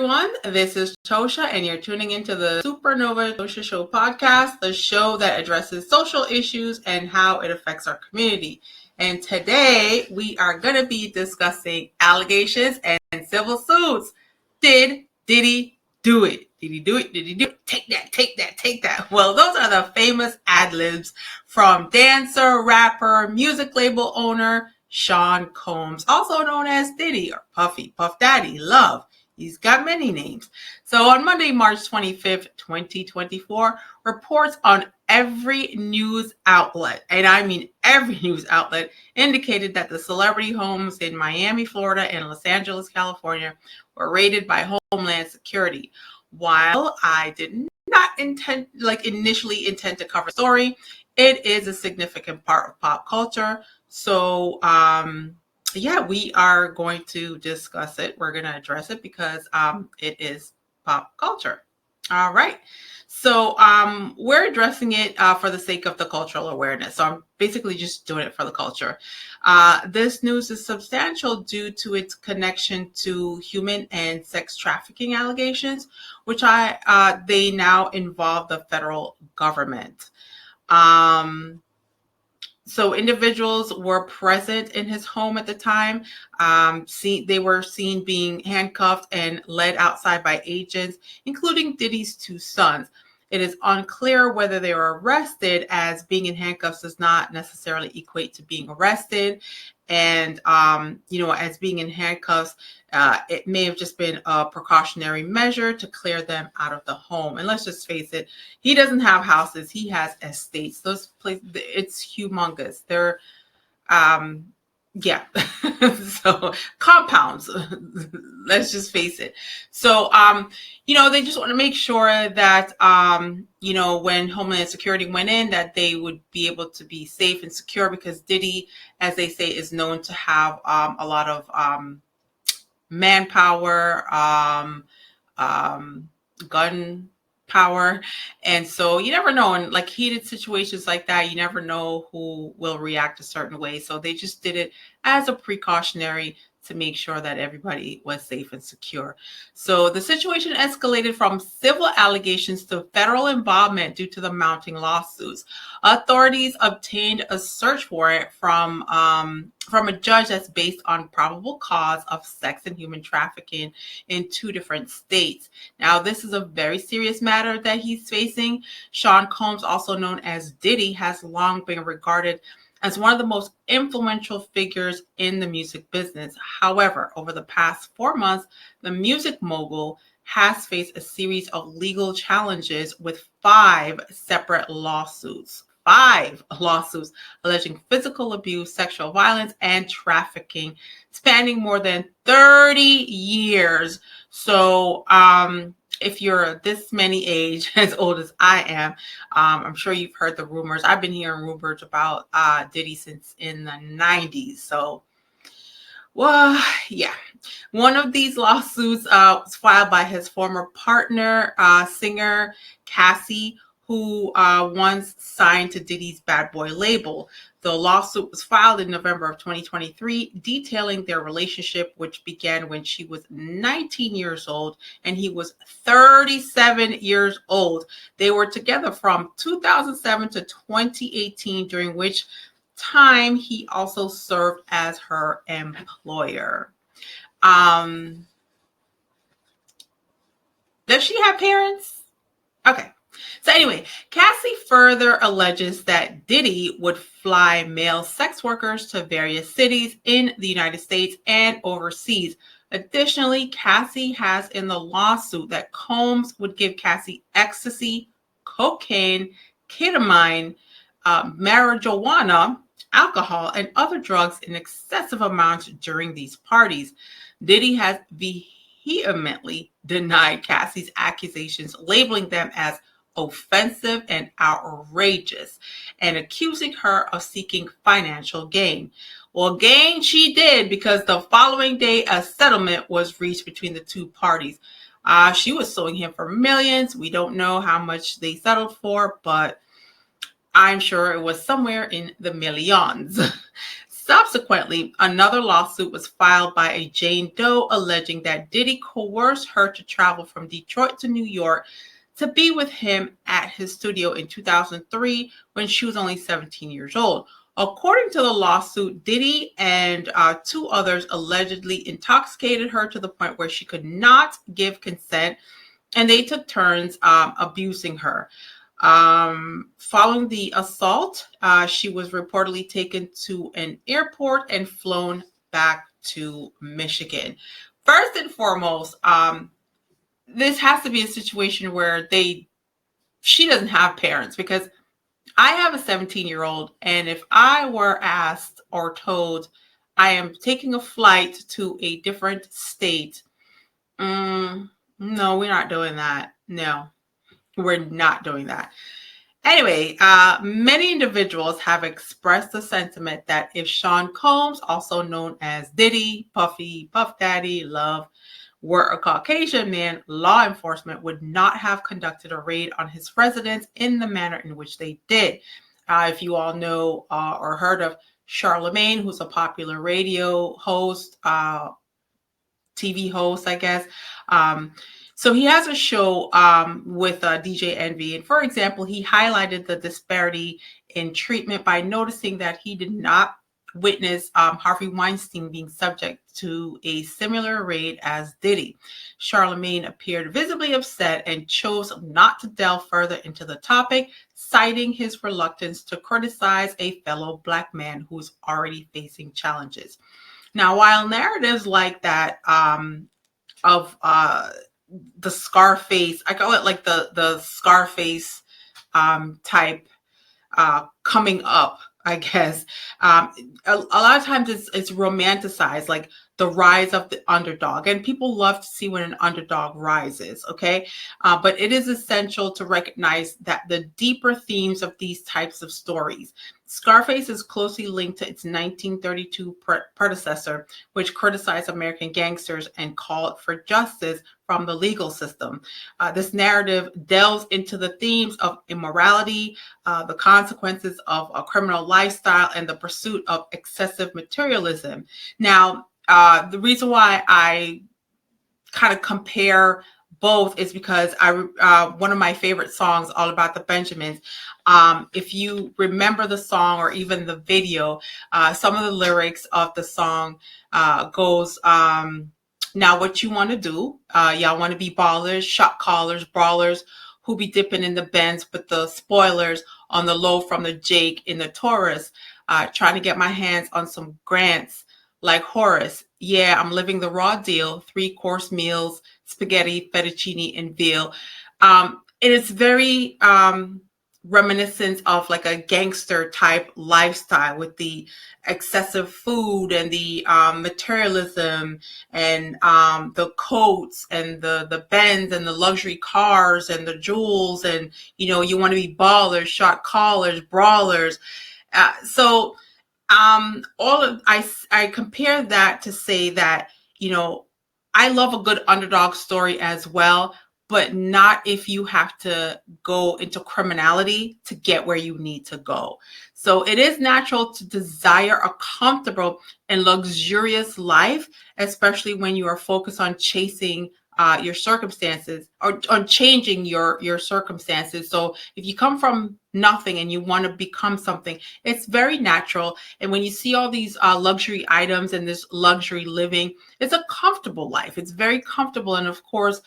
everyone. This is Tosha, and you're tuning into the Supernova Tosha Show podcast, the show that addresses social issues and how it affects our community. And today we are going to be discussing allegations and civil suits. Did Diddy do it? Did he do it? Did he do it? Take that, take that, take that. Well, those are the famous ad-libs from dancer, rapper, music label owner Sean Combs, also known as Diddy or Puffy, Puff Daddy, Love. He's got many names. So on Monday, March 25th, 2024, reports on every news outlet, and I mean every news outlet, indicated that the celebrity homes in Miami, Florida, and Los Angeles, California were raided by Homeland Security. While I did not initially intend to cover the story, it is a significant part of pop culture. So, we are going to discuss it. We're going to address it because it is pop culture. All right. So we're addressing it for the sake of the cultural awareness. So I'm basically just doing it for the culture. This news is substantial due to its connection to human and sex trafficking allegations, which they now involve the federal government. So individuals were present in his home at the time. They were seen being handcuffed and led outside by agents, including Diddy's two sons. It is unclear whether they were arrested, as being in handcuffs does not necessarily equate to being arrested. And, as being in handcuffs, it may have just been a precautionary measure to clear them out of the home. And let's just face it, he doesn't have houses. He has estates. Those places, it's humongous. They're, so compounds, let's just face it. So, they just want to make sure that, when Homeland Security went in, that they would be able to be safe and secure, because Diddy, as they say, is known to have a lot of manpower, gun power. And so you never know, in like heated situations like that, you never know who will react a certain way. So they just did it as a precautionary to make sure that everybody was safe and secure. So the situation escalated from civil allegations to federal involvement due to the mounting lawsuits. Authorities obtained a search warrant from a judge that's based on probable cause of sex and human trafficking in 2 different states. Now, this is a very serious matter that he's facing. Sean Combs, also known as Diddy, has long been regarded as one of the most influential figures in the music business. However, over the past 4 months, the music mogul has faced a series of legal challenges with 5 separate lawsuits. 5 lawsuits alleging physical abuse, sexual violence, and trafficking, spanning more than 30 years. So, if you're this many age, as old as I am, I'm sure you've heard the rumors. I've been hearing rumors about Diddy since in the 90s. So, well, yeah. One of these lawsuits was filed by his former partner, singer Cassie, who once signed to Diddy's Bad Boy label. The lawsuit was filed in November of 2023, detailing their relationship, which began when she was 19 years old and he was 37 years old. They were together from 2007 to 2018, during which time he also served as her employer. Does she have parents? Okay. So anyway, Cassie further alleges that Diddy would fly male sex workers to various cities in the United States and overseas. Additionally, Cassie has in the lawsuit that Combs would give Cassie ecstasy, cocaine, ketamine, marijuana, alcohol, and other drugs in excessive amounts during these parties. Diddy has vehemently denied Cassie's accusations, labeling them as offensive and outrageous, and accusing her of seeking financial gain. Well, gain she did, because the following day a settlement was reached between the 2 parties. She was suing him for millions. We don't know how much they settled for, but I'm sure it was somewhere in the millions. Subsequently, another lawsuit was filed by a Jane Doe alleging that Diddy coerced her to travel from Detroit to New York to be with him at his studio in 2003 when she was only 17 years old. According to the lawsuit, Diddy and two others allegedly intoxicated her to the point where she could not give consent, and they took turns abusing her. Following the assault, she was reportedly taken to an airport and flown back to Michigan. First and foremost, this has to be a situation where she doesn't have parents, because I have a 17-year-old, and if I were asked or told I am taking a flight to a different state, no, we're not doing that. No, we're not doing that. Anyway, many individuals have expressed the sentiment that if Sean Combs, also known as Diddy, Puffy, Puff Daddy, Love, were a Caucasian man, law enforcement would not have conducted a raid on his residence in the manner in which they did. If you all know or heard of Charlemagne, who's a popular radio host, TV host, I guess. So he has a show with DJ Envy. And for example, he highlighted the disparity in treatment by noticing that he did not witness Harvey Weinstein being subject to a similar raid as Diddy. Charlemagne appeared visibly upset and chose not to delve further into the topic, citing his reluctance to criticize a fellow Black man who's already facing challenges. Now, while narratives like that of the Scarface, I call it like the Scarface type coming up, I guess. A lot of times it's romanticized, like the rise of the underdog, and people love to see when an underdog rises. Okay, but it is essential to recognize that the deeper themes of these types of stories. Scarface is closely linked to its 1932 predecessor, which criticized American gangsters and called for justice from the legal system. This narrative delves into the themes of immorality, the consequences of a criminal lifestyle, and the pursuit of excessive materialism. Now, the reason why I kind of compare both is because one of my favorite songs, All About the Benjamins, if you remember the song or even the video, some of the lyrics of the song goes, now what you want to do, y'all want to be ballers, shot callers, brawlers, who be dipping in the Benz with the spoilers on the low from the Jake in the Taurus, trying to get my hands on some grants like Horace. Yeah, I'm living the raw deal, 3-course meals, spaghetti, fettuccine, and veal. It is very reminiscent of like a gangster type lifestyle with the excessive food and the materialism and the coats and the Benz and the luxury cars and the jewels, and you want to be ballers, shot callers, brawlers. So I compare that to say that, I love a good underdog story as well, but not if you have to go into criminality to get where you need to go. So it is natural to desire a comfortable and luxurious life, especially when you are focused on chasing your circumstances, or on changing your circumstances. So if you come from nothing and you want to become something, it's very natural. And when you see all these luxury items and this luxury living, it's a comfortable life. It's very comfortable. And of course,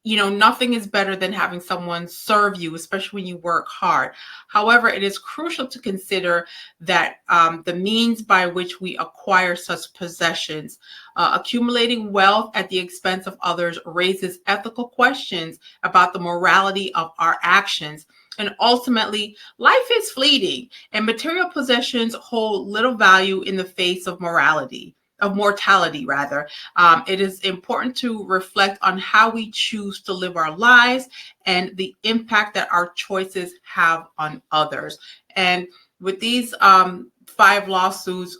nothing is better than having someone serve you, especially when you work hard. However, it is crucial to consider that the means by which we acquire such possessions, accumulating wealth at the expense of others, raises ethical questions about the morality of our actions. And ultimately, life is fleeting, and material possessions hold little value in the face of mortality rather. It is important to reflect on how we choose to live our lives and the impact that our choices have on others. And with these 5 lawsuits,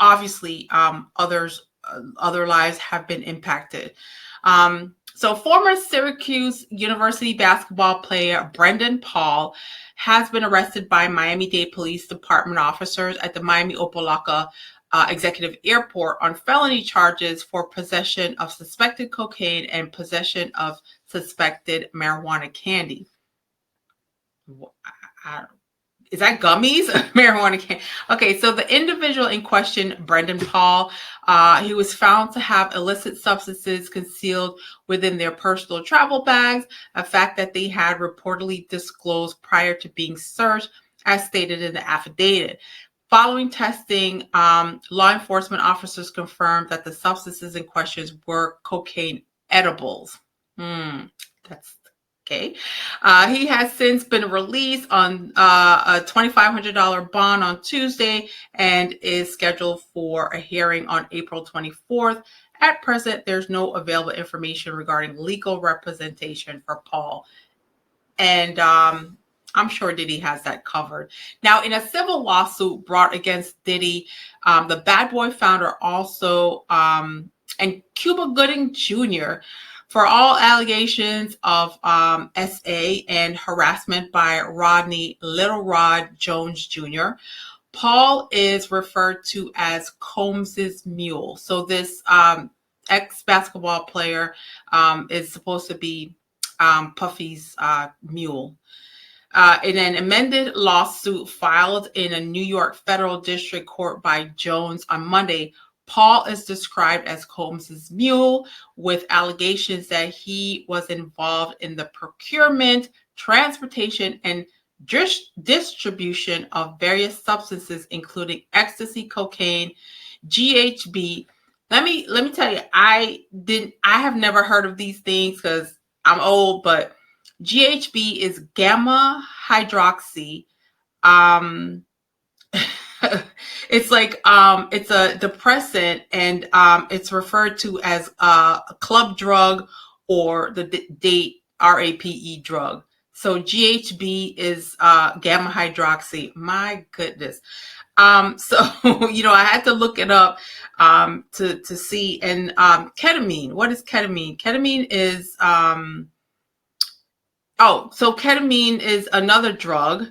obviously other lives have been impacted. So, former Syracuse University basketball player Brendan Paul has been arrested by Miami-Dade Police Department officers at the Miami Opelika Executive Airport on felony charges for possession of suspected cocaine and possession of suspected marijuana candy. Is that gummies? Marijuana candy. Okay, so the individual in question, Brendan Paul, he was found to have illicit substances concealed within their personal travel bags, a fact that they had reportedly disclosed prior to being searched, as stated in the affidavit. Following testing, law enforcement officers confirmed that the substances in question were cocaine edibles. That's okay. He has since been released on a $2,500 bond on Tuesday and is scheduled for a hearing on April 24th. At present, there's no available information regarding legal representation for Paul. And I'm sure Diddy has that covered. Now, in a civil lawsuit brought against Diddy, the Bad Boy founder also, and Cuba Gooding Jr., for all allegations of SA and harassment by Rodney Little Rod Jones Jr., Paul is referred to as Combs's mule. So this ex-basketball player is supposed to be Puffy's mule. In an amended lawsuit filed in a New York federal district court by Jones on Monday, Paul is described as Combs's mule, with allegations that he was involved in the procurement, transportation, and distribution of various substances, including ecstasy, cocaine, GHB. Let me tell you, I have never heard of these things because I'm old, but GHB is gamma hydroxy. It's like it's a depressant, and it's referred to as a club drug or the date RAPE drug. So GHB is gamma hydroxy. My goodness. So I had to look it up to see. And ketamine. What is ketamine? Ketamine is so ketamine is another drug.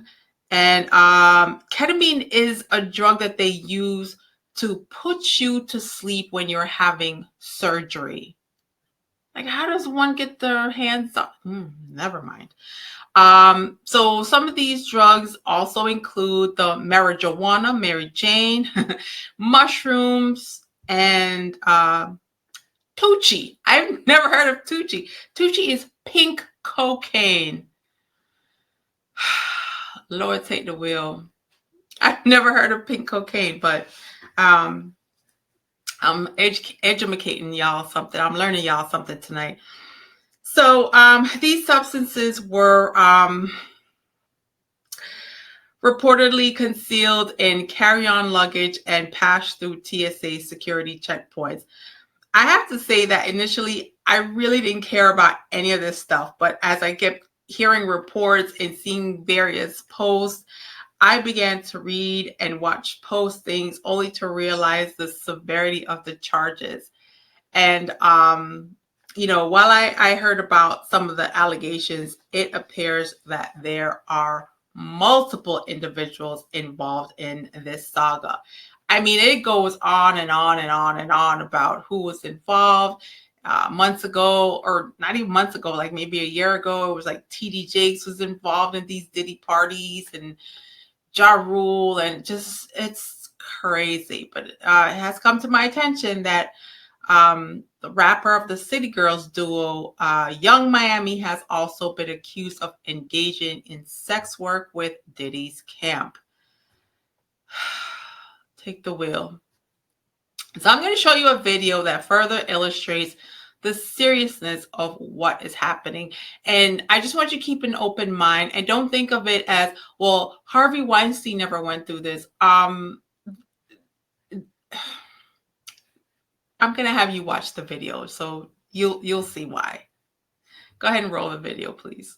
And ketamine is a drug that they use to put you to sleep when you're having surgery. Like, how does one get their hands on? Never mind. So some of these drugs also include the marijuana, Mary Jane, mushrooms, and Tucci. I've never heard of Tucci. Tucci is pink cocaine. Lord, take the wheel. I've never heard of pink cocaine, but I'm educating y'all something. I'm learning y'all something tonight. So these substances were reportedly concealed in carry-on luggage and passed through TSA security checkpoints. I have to say that initially, I really didn't care about any of this stuff, but as I kept hearing reports and seeing various posts, I began to read and watch postings only to realize the severity of the charges. And, while I heard about some of the allegations, it appears that there are multiple individuals involved in this saga. I mean, it goes on and on and on and on about who was involved. Months ago, or not even months ago, like maybe a year ago, it was like TD Jakes was involved in these Diddy parties, and Ja Rule, and just, it's crazy. But it has come to my attention that the rapper of the City Girls duo, Young Miami, has also been accused of engaging in sex work with Diddy's camp. Take the wheel. So I'm going to show you a video that further illustrates the seriousness of what is happening. And I just want you to keep an open mind and don't think of it as, well, Harvey Weinstein never went through this. I'm going to have you watch the video so you'll see why. Go ahead and roll the video, please.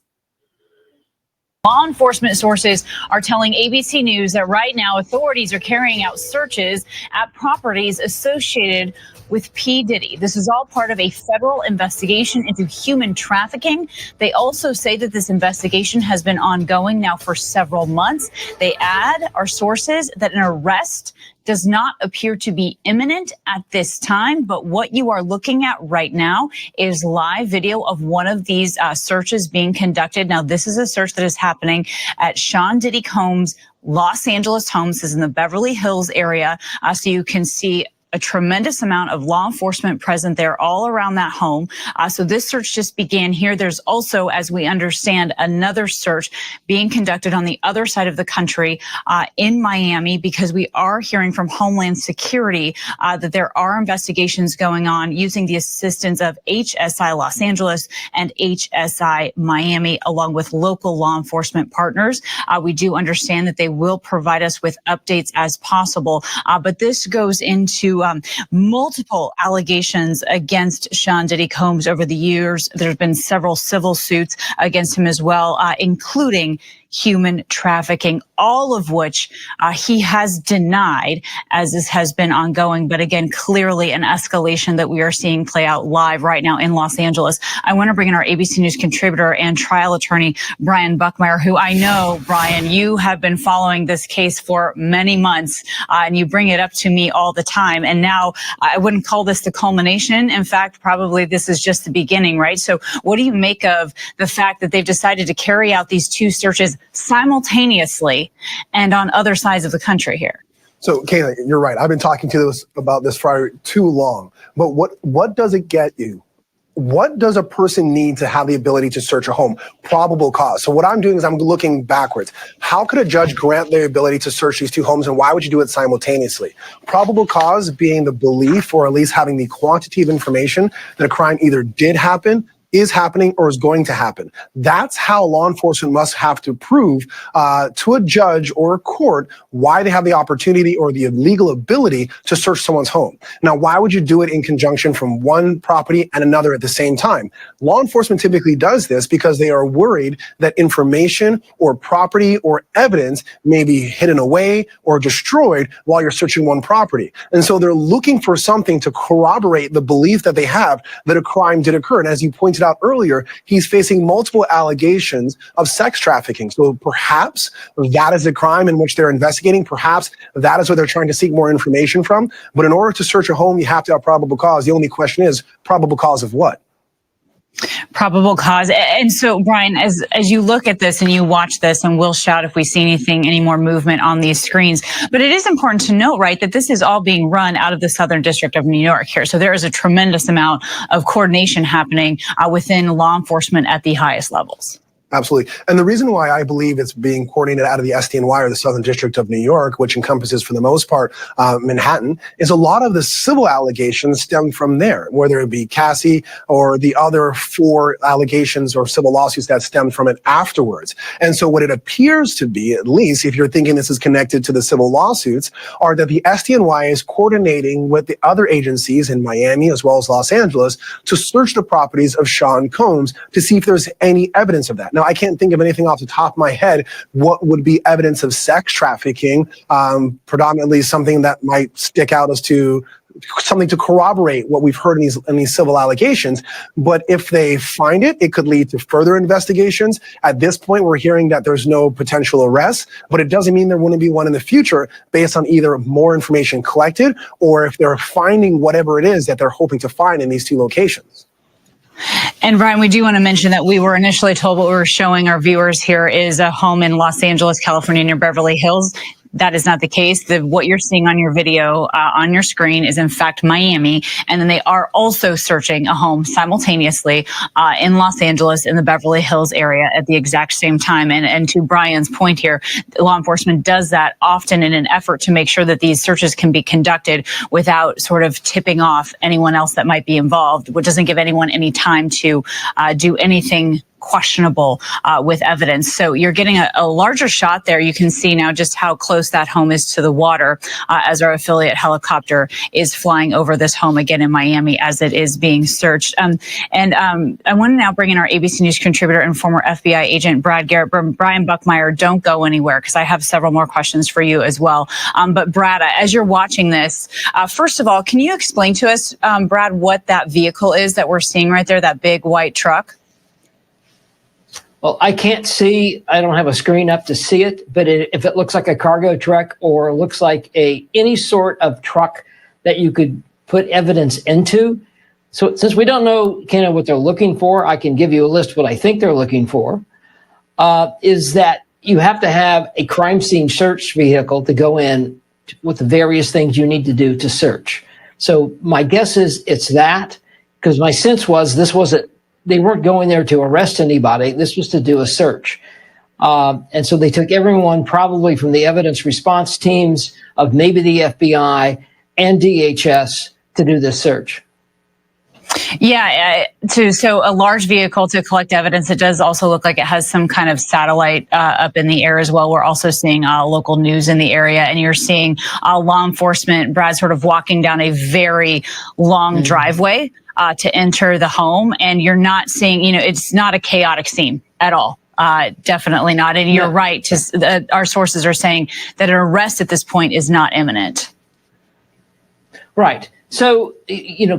Law enforcement sources are telling ABC News that right now authorities are carrying out searches at properties associated with P. Diddy. This is all part of a federal investigation into human trafficking. They also say that this investigation has been ongoing now for several months. They add, our sources, that an arrest does not appear to be imminent at this time, but what you are looking at right now is live video of one of these searches being conducted. Now, this is a search that is happening at Sean Diddy Combs' Los Angeles home. This is in the Beverly Hills area, so you can see a tremendous amount of law enforcement present there all around that home. So this search just began here. There's also, as we understand, another search being conducted on the other side of the country in Miami, because we are hearing from Homeland Security that there are investigations going on using the assistance of HSI Los Angeles and HSI Miami, along with local law enforcement partners. We do understand that they will provide us with updates as possible, but this goes into multiple allegations against Sean Diddy Combs over the years. There's been several civil suits against him as well, including human trafficking, all of which he has denied as this has been ongoing. But again, clearly an escalation that we are seeing play out live right now in Los Angeles. I want to bring in our ABC News contributor and trial attorney, Brian Buckmeyer, who I know, Brian, you have been following this case for many months, and you bring it up to me all the time. And now I wouldn't call this the culmination. In fact, probably this is just the beginning, right? So what do you make of the fact that they've decided to carry out these two searches simultaneously and on other sides of the country here? So, Kayla, you're right. I've been talking to this about this for too long. But what does it get you? What does a person need to have the ability to search a home? Probable cause. So what I'm doing is I'm looking backwards. How could a judge grant the ability to search these two homes, and why would you do it simultaneously? Probable cause being the belief, or at least having the quantity of information that a crime either did happen, is happening, or is going to happen. That's how law enforcement must have to prove to a judge or a court why they have the opportunity or the legal ability to search someone's home. Now, why would you do it in conjunction from one property and another at the same time? Law enforcement typically does this because they are worried that information or property or evidence may be hidden away or destroyed while you're searching one property. And so they're looking for something to corroborate the belief that they have that a crime did occur. And as you pointed out earlier, he's facing multiple allegations of sex trafficking. So perhaps that is a crime in which they're investigating. Perhaps that is what they're trying to seek more information from. But in order to search a home, you have to have probable cause. The only question is, probable cause of what? Probable cause. And so, Brian, as you look at this and you watch this, and we'll shout if we see any more movement on these screens, but it is important to note, right, that this is all being run out of the Southern District of New York here. So there is a tremendous amount of coordination happening within law enforcement at the highest levels. Absolutely. And the reason why I believe it's being coordinated out of the SDNY, or the Southern District of New York, which encompasses, for the most part, Manhattan, is a lot of the civil allegations stem from there, whether it be Cassie or the other 4 allegations or civil lawsuits that stem from it afterwards. And so what it appears to be, at least if you're thinking this is connected to the civil lawsuits, are that the SDNY is coordinating with the other agencies in Miami as well as Los Angeles to search the properties of Sean Combs to see if there's any evidence of that. Now, I can't think of anything off the top of my head what would be evidence of sex trafficking, predominantly something that might stick out as to something to corroborate what we've heard in these civil allegations. But if they find it, it could lead to further investigations. At this point, we're hearing that there's no potential arrest, but it doesn't mean there wouldn't be one in the future based on either more information collected, or if they're finding whatever it is that they're hoping to find in these 2 locations. And Brian, we do want to mention that we were initially told what we were showing our viewers here is a home in Los Angeles, California, near Beverly Hills. That is not the case. What you're seeing on your video on your screen is in fact Miami. And then they are also searching a home simultaneously in Los Angeles, in the Beverly Hills area at the exact same time. And to Brian's point here, law enforcement does that often in an effort to make sure that these searches can be conducted without sort of tipping off anyone else that might be involved, which doesn't give anyone any time to do anything questionable with evidence. So you're getting a larger shot there. You can see now just how close that home is to the water as our affiliate helicopter is flying over this home again in Miami as it is being searched. I want to now bring in our ABC News contributor and former FBI agent Brad Garrett. Brian Buckmeyer, don't go anywhere because I have several more questions for you as well. But Brad, as you're watching this, first of all, can you explain to us, Brad, what that vehicle is that we're seeing right there, that big white truck? Well, I can't see. I don't have a screen up to see it. But if it looks like a cargo truck or looks like any sort of truck that you could put evidence into. So since we don't know kind of what they're looking for, I can give you a list of what I think they're looking for. Is that you have to have a crime scene search vehicle to go in with the various things you need to do to search. So my guess is it's that, because my sense was they weren't going there to arrest anybody. This was to do a search. And so they took everyone probably from the evidence response teams of maybe the FBI and DHS to do this search. Yeah, so a large vehicle to collect evidence. It does also look like it has some kind of satellite up in the air as well. We're also seeing local news in the area, and you're seeing law enforcement, Brad, sort of walking down a very long driveway to enter the home, and you're not seeing, it's not a chaotic scene at all. Definitely not. And you're right. Our sources are saying that an arrest at this point is not imminent. Right. So,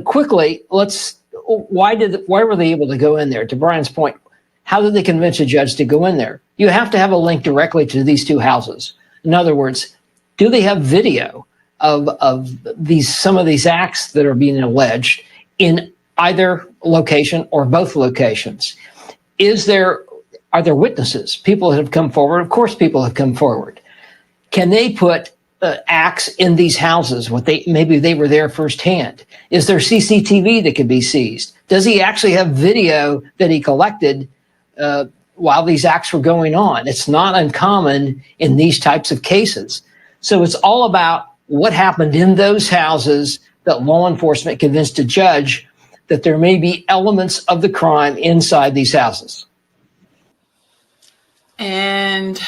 quickly, why were they able to go in there? To Brian's point, how did they convince a judge to go in there? You have to have a link directly to these two houses. In other words, do they have video of some of these acts that are being alleged in either location or both locations? Are there witnesses? People have come forward. Of course, people have come forward. Can they put acts in these houses? Maybe they were there firsthand. Is there CCTV that could be seized? Does he actually have video that he collected while these acts were going on? It's not uncommon in these types of cases. So it's all about what happened in those houses that law enforcement convinced a judge that there may be elements of the crime inside these houses. And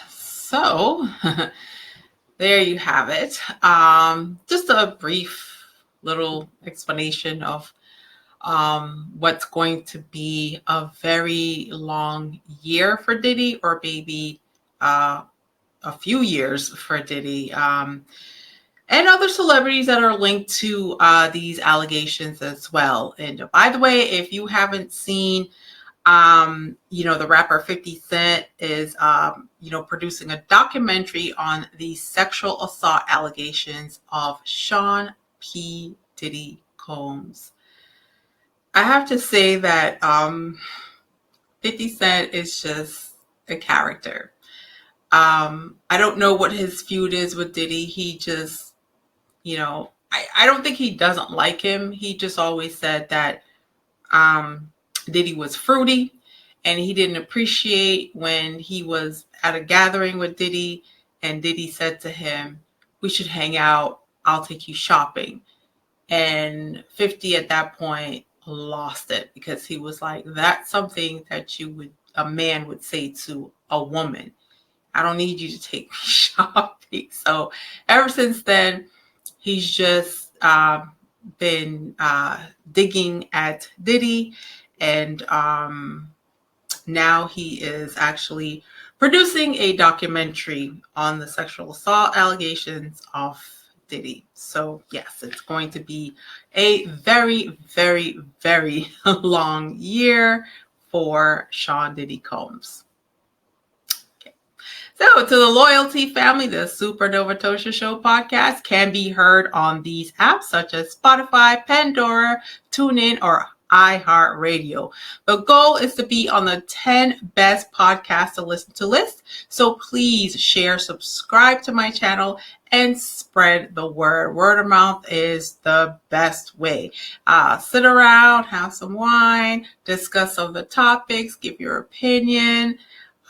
so there you have it. Just a brief little explanation of what's going to be a very long year for Diddy, or maybe a few years for Diddy, and other celebrities that are linked to these allegations as well. And by the way, if you haven't seen, the rapper 50 Cent is, producing a documentary on the sexual assault allegations of Sean P. Diddy Combs. I have to say that 50 Cent is just a character. I don't know what his feud is with Diddy. He just, I don't think he doesn't like him. He just always said that Diddy was fruity, and he didn't appreciate when he was at a gathering with Diddy, and Diddy said to him, "We should hang out. I'll take you shopping." And 50 at that point lost it, because he was like, that's something that a man would say to a woman. I don't need you to take me shopping. So ever since then, he's just been digging at Diddy. And now he is actually producing a documentary on the sexual assault allegations of Diddy. So yes, it's going to be a very, very, very long year for Sean Diddy Combs. Okay. So to the Loyalty family, the Supernova Tosha Show podcast can be heard on these apps such as Spotify, Pandora, TuneIn, or iHeartRadio. The goal is to be on the 10 best podcasts to listen to list. So please share, subscribe to my channel, and spread the word. Word of mouth is the best way. Sit around, have some wine, discuss some of the topics, give your opinion.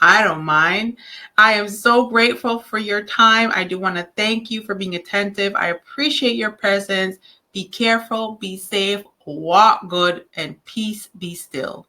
I don't mind. I am so grateful for your time. I do want to thank you for being attentive. I appreciate your presence. Be careful, be safe, walk good, and peace be still.